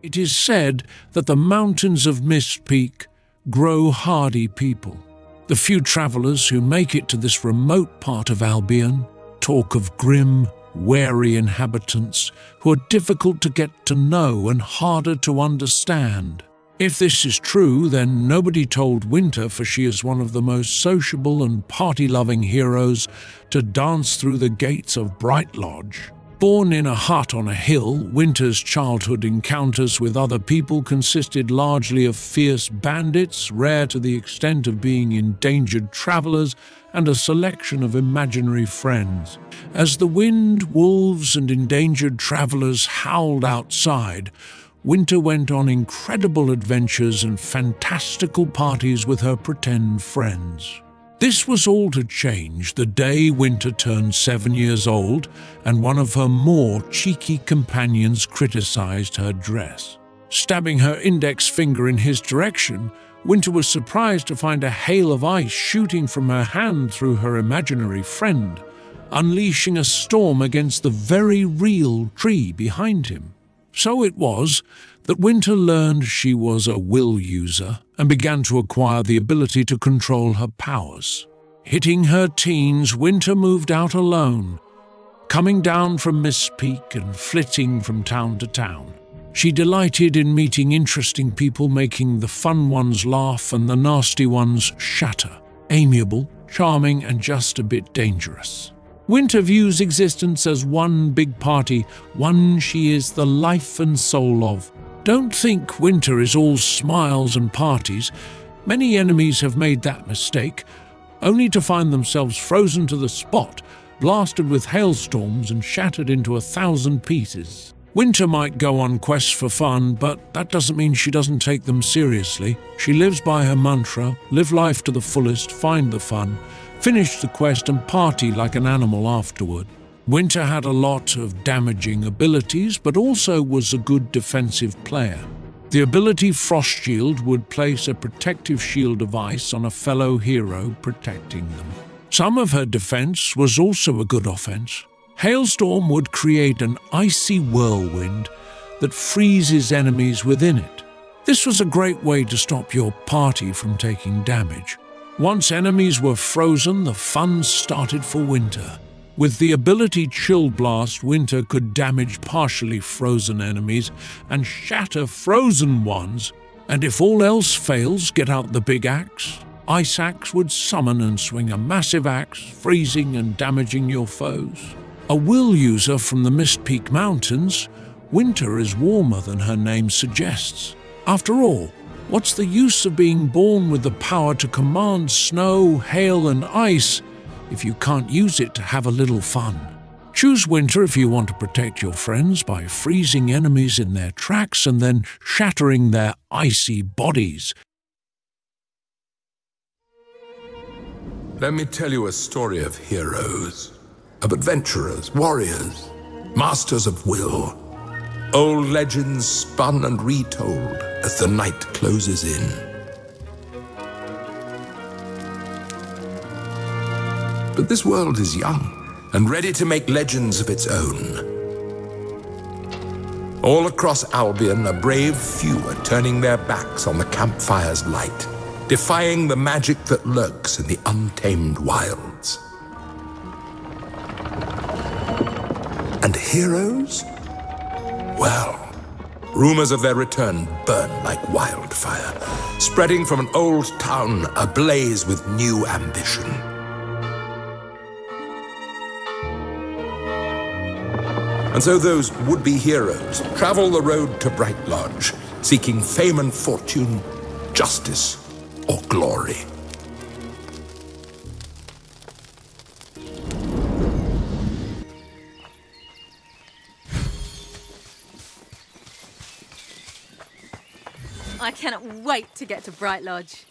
It is said that the mountains of Mistpeak grow hardy people. The few travellers who make it to this remote part of Albion talk of grim, wary inhabitants who are difficult to get to know and harder to understand. If this is true, then nobody told Winter, for she is one of the most sociable and party-loving heroes to dance through the gates of Brightlodge. Born in a hut on a hill, Winter's childhood encounters with other people consisted largely of fierce bandits, rare to the extent of being endangered travellers, and a selection of imaginary friends. As the wind, wolves, and endangered travellers howled outside, Winter went on incredible adventures and fantastical parties with her pretend friends. This was all to change the day Winter turned 7 years old and one of her more cheeky companions criticized her dress. Stabbing her index finger in his direction, Winter was surprised to find a hail of ice shooting from her hand through her imaginary friend, unleashing a storm against the very real tree behind him. So it was that Winter learned she was a will user and began to acquire the ability to control her powers. Hitting her teens, Winter moved out alone, coming down from Mistpeak and flitting from town to town. She delighted in meeting interesting people, making the fun ones laugh and the nasty ones shatter, amiable, charming, and just a bit dangerous. Winter views existence as one big party, one she is the life and soul of. Don't think Winter is all smiles and parties. Many enemies have made that mistake, only to find themselves frozen to the spot, blasted with hailstorms and shattered into 1,000 pieces. Winter might go on quests for fun, but that doesn't mean she doesn't take them seriously. She lives by her mantra, live life to the fullest, find the fun, finish the quest and party like an animal afterward. Winter had a lot of damaging abilities, but also was a good defensive player. The ability Frost Shield would place a protective shield of ice on a fellow hero, protecting them. Some of her defense was also a good offense. Hailstorm would create an icy whirlwind that freezes enemies within it. This was a great way to stop your party from taking damage. Once enemies were frozen, the fun started for Winter. With the ability Chill Blast, Winter could damage partially frozen enemies and shatter frozen ones, and if all else fails, get out the big axe. Ice Axe would summon and swing a massive axe, freezing and damaging your foes. A will user from the Mistpeak Mountains, Winter is warmer than her name suggests. After all, what's the use of being born with the power to command snow, hail, and ice if you can't use it to have a little fun? Choose Winter if you want to protect your friends by freezing enemies in their tracks and then shattering their icy bodies. Let me tell you a story of heroes, of adventurers, warriors, masters of will. Old legends spun and retold as the night closes in. But this world is young and ready to make legends of its own. All across Albion, a brave few are turning their backs on the campfire's light, defying the magic that lurks in the untamed wilds. And heroes? Well, rumors of their return burn like wildfire, spreading from an old town ablaze with new ambition. And so those would-be heroes travel the road to Brightlodge, seeking fame and fortune, justice, or glory. I cannot wait to get to Brightlodge.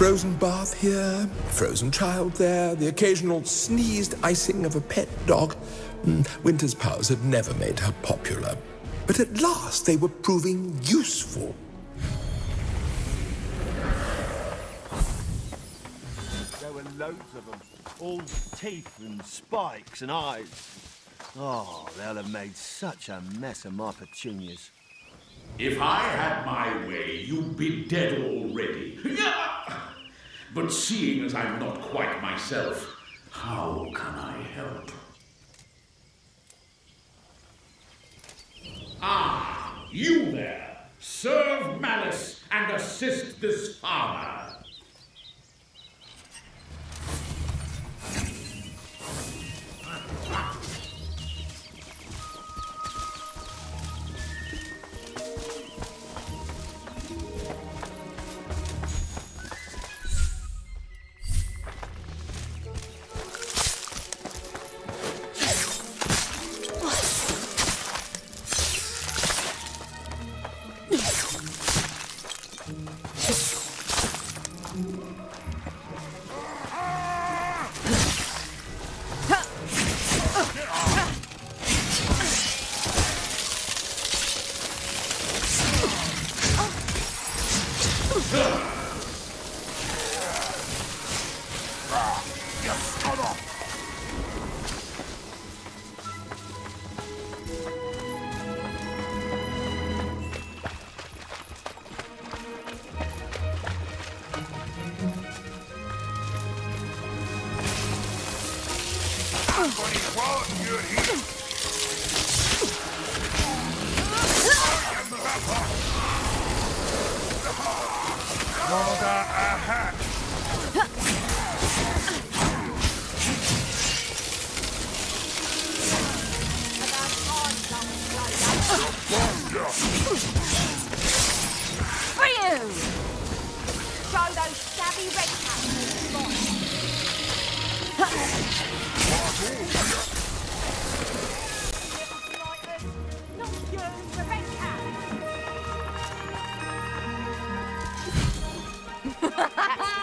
frozen bath here, frozen child there, the occasional sneezed icing of a pet dog. Winter's powers had never made her popular, but at last they were proving useful. There were loads of them, all teeth and spikes and eyes. Oh, they'll have made such a mess of my petunias. If I had my way, you'd be dead already. But seeing as I'm not quite myself, how can I help? Ah, you there! Serve malice and assist this farmer.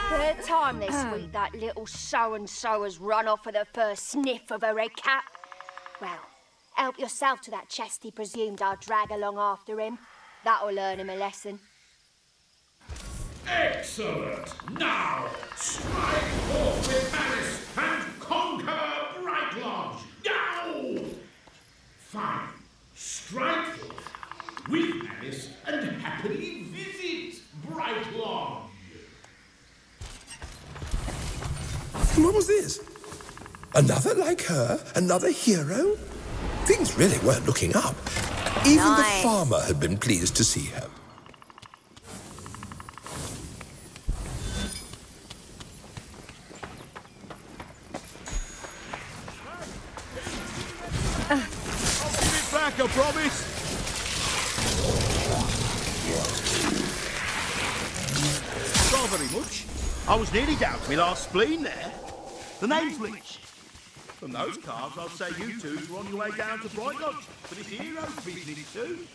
Third time this week that little so-and-so has run off for the first sniff of a red cap. Well, help yourself to that chest he presumed I'd drag along after him. That'll learn him a lesson. Excellent! Now, strike forth with malice and conquer Brightlodge! Now! Fine. Strike forth with malice and happily visit Brightlodge! What was this? Another like her? Another hero? Things really weren't looking up. Even the farmer had been pleased to see her. I'll give it back, I promise. Not very much. I was nearly down to my last spleen there. The name's Bleach. From those cards, I'd say you two were on your way down to Brightlodge, but it's heroes beating it too.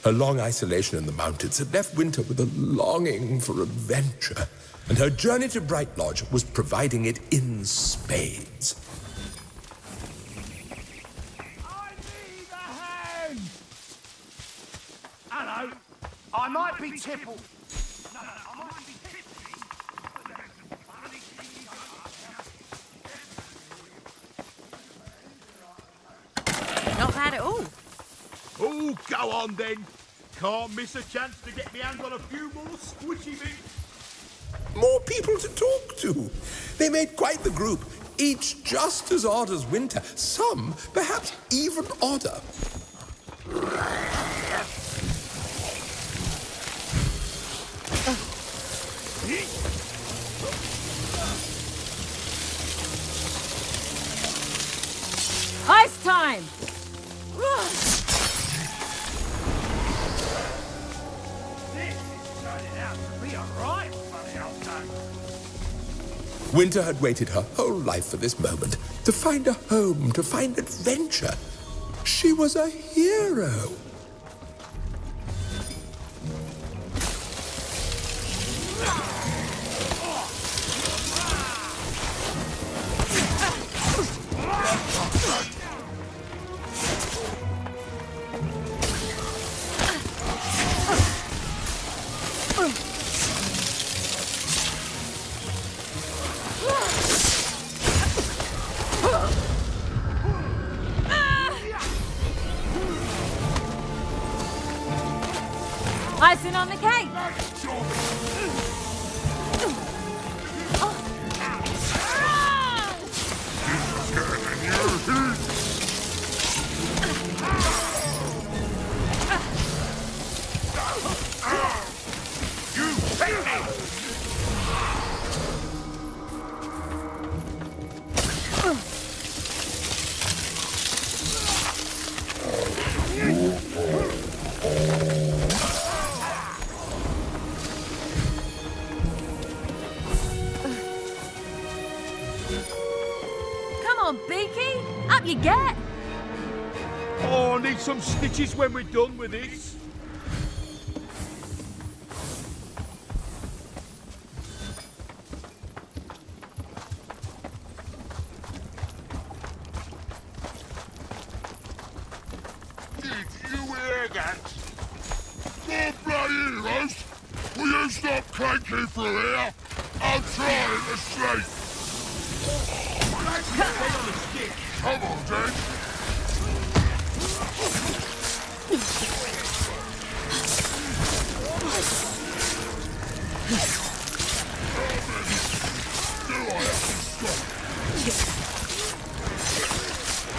Her long isolation in the mountains had left Winter with a longing for adventure, and her journey to Brightlodge was providing it in spades. I need a hand! Hello. I might be tippled. No, I might be tipsy, Go on then. Can't miss a chance to get me hands on a few more squishy bits. More people to talk to. They made quite the group, each just as odd as Winter, some perhaps even odder. Ice time! Winter had waited her whole life for this moment, to find a home, to find adventure. She was a hero. Icing on the cake! Come on, Beaky! Up you get! Oh, I need some stitches when we're done with this. Did you hear that? More bloody heroes! Will you stop clanking through here? I'm trying to sleep. Come on, then. Do I have to stop?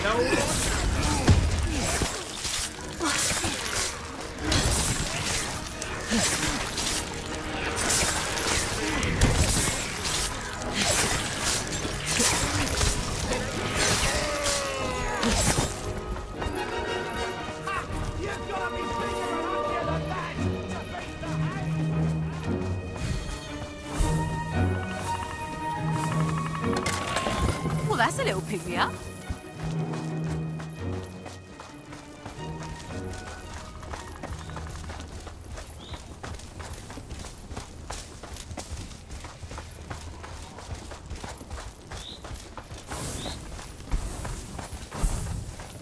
No. Well, that's a little pick-me-up.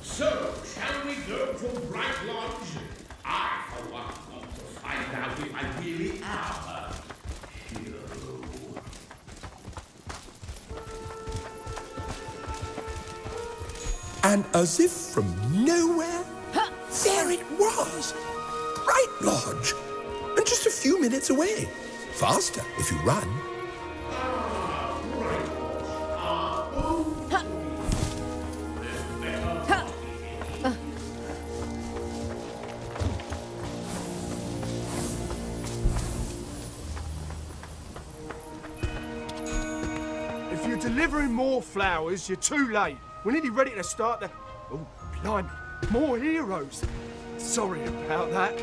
So, shall we go to Brightlodge? I, for one, want to find out if I really am a hero. And as if from nowhere, there it was. Brightlodge. And just a few minutes away. Faster if you run. If you're delivering more flowers, you're too late. We're nearly ready to start the... Oh, blimey, more heroes. Sorry about that.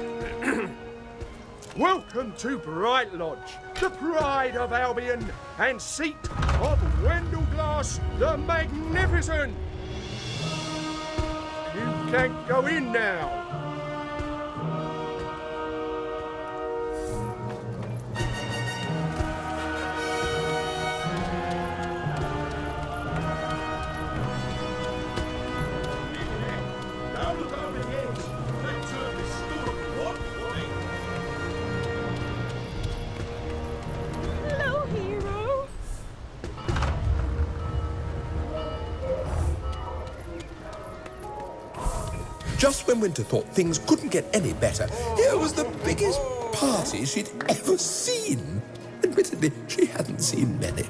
Welcome to Brightlodge, the pride of Albion and seat of Wendelglass the Magnificent. You can go in now. Hello, hero. just when Winter thought things couldn't get any better, here was the biggest party she'd ever seen. Admittedly, she hadn't seen many.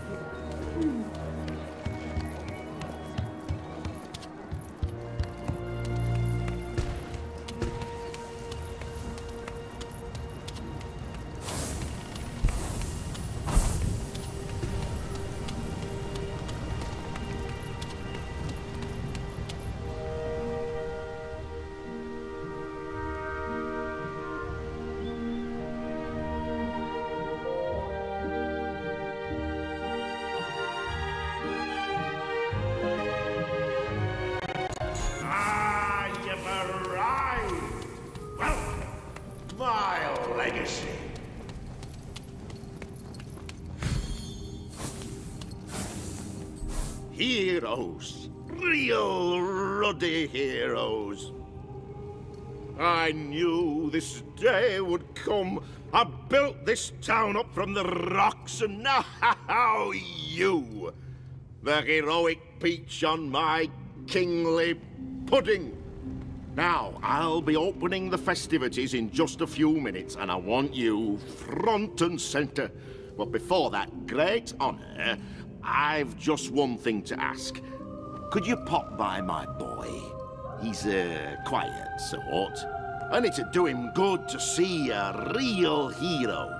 Heroes. Real ruddy heroes. I knew this day would come. I built this town up from the rocks, and now you, the heroic peach on my kingly pudding. Now, I'll be opening the festivities in just a few minutes, and I want you front and centre. But before that great honour, I've just one thing to ask. Could you pop by my boy? He's a quiet sort, and it'd do him good to see a real hero.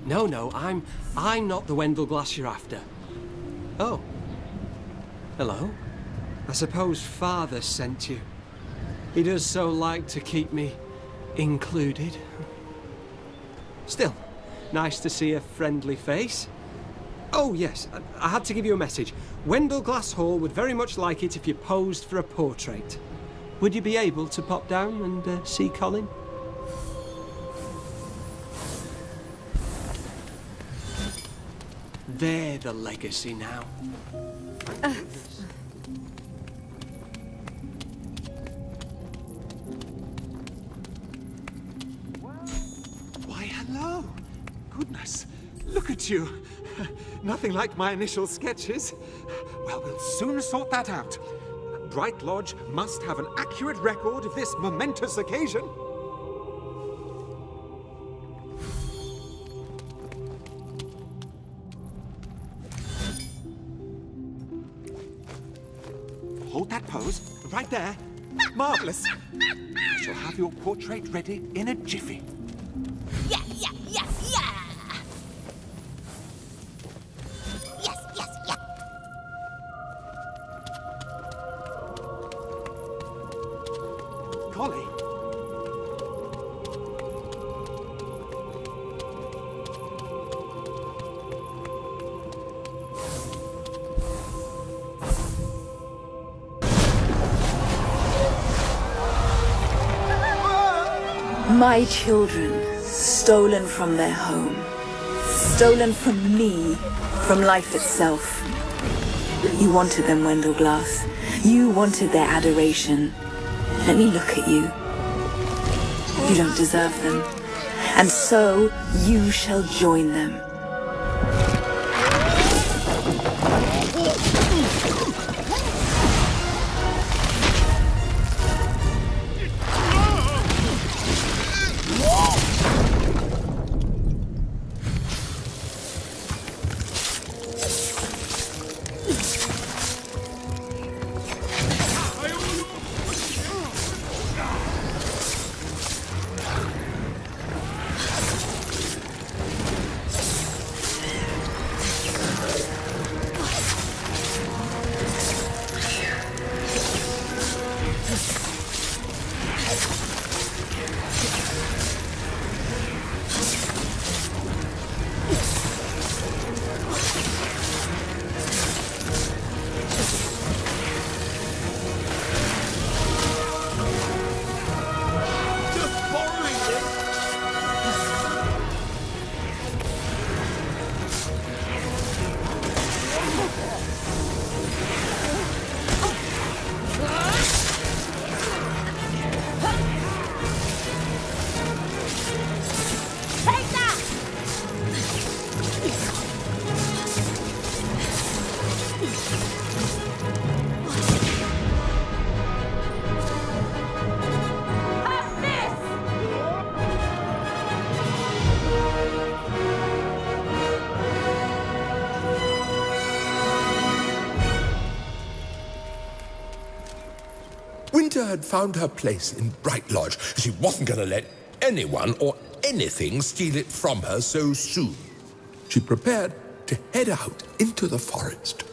No, I'm not the Wendell Glass you're after. Oh. Hello? I suppose Father sent you. He does so like to keep me included. Still, nice to see a friendly face. Oh, yes, I had to give you a message. Wendell Glass Hall would very much like it if you posed for a portrait. Would you be able to pop down and see Colin? They're the legacy now. Why, hello. Goodness, look at you. Nothing like my initial sketches. Well, we'll soon sort that out. Brightlodge must have an accurate record of this momentous occasion. Hold that pose, right there. Marvellous. I shall have your portrait ready in a jiffy. Yeah! Yes. Collie. My children, stolen from their home, stolen from me, from life itself. You wanted them, Wendell Glass. You wanted their adoration. Let me look at you. You don't deserve them. And so, you shall join them. Winter had found her place in Brightlodge. She wasn't going to let anyone or anything steal it from her so soon. She prepared to head out into the forest.